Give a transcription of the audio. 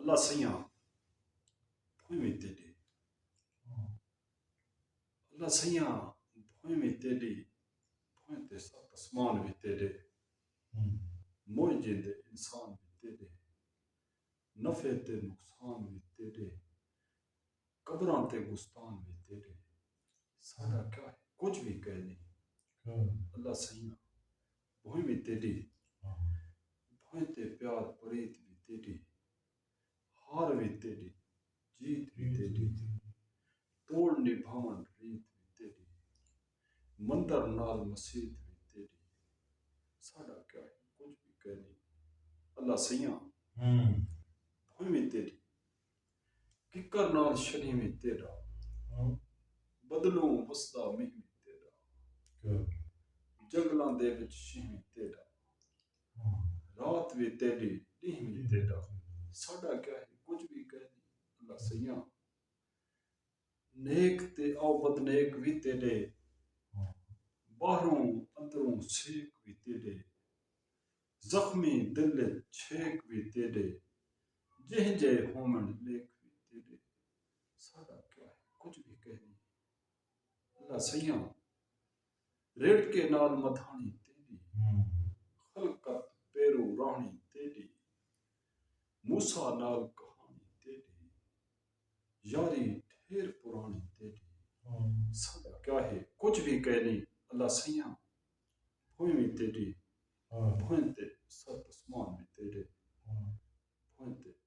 اللہ سیاں بھوئی میں تیری اللہ سیاں بھوئی میں تیری بھوئی تے سات اسمان بھی تیرے موئے جیندے انسان بھی تیرے نفع تے نقصان بھی تیرے قبراں تے گستان بھی تیرے سارا کیا ہے کچھ بھی کہہ نہیں اللہ سیاں بھوئی میں تیری بھوئی تے پیار پریت بھی تیری ہار بھی تیری جیت بھی تیری توڑ نبھاون ریت بھی تیری مندر نال مسیت بھی تیری ساڑا کیا ہے کچھ بھی کہہ نہیں اللہ سیاں بھوئی میں تیری ککر نال شنی میں تیرا بدلوں وسدا مہ میں تیرا جنگلاں دے وچ شہ میں تیرا رات بھی تیری دن بھی تیرا ساڑا کیا ہے کچھ بھی کہہ نہیں اللہ سیاں نیک تے او بد نیک بھی تیرے باہروں اندروں سیک بھی تیرے زخمی دل چھیک بھی تیرے جہ جے ہومن لیک بھی تیرے ساڑا کیا ہے کچھ بھی کہہ نہیں اللہ سیاں ریڑھ کے نال مدھانی تیری خلقت پیرو رانی تیری موسیٰ نال کہانی تیری یاری ڈھیر پرانی تیری ساڑا کیا ہے کچھ بھی کہہ نہیں اللہ سیاں بھوئی میں تیری بھوئی تے سات اسمان بھی تیرے بھوئی تے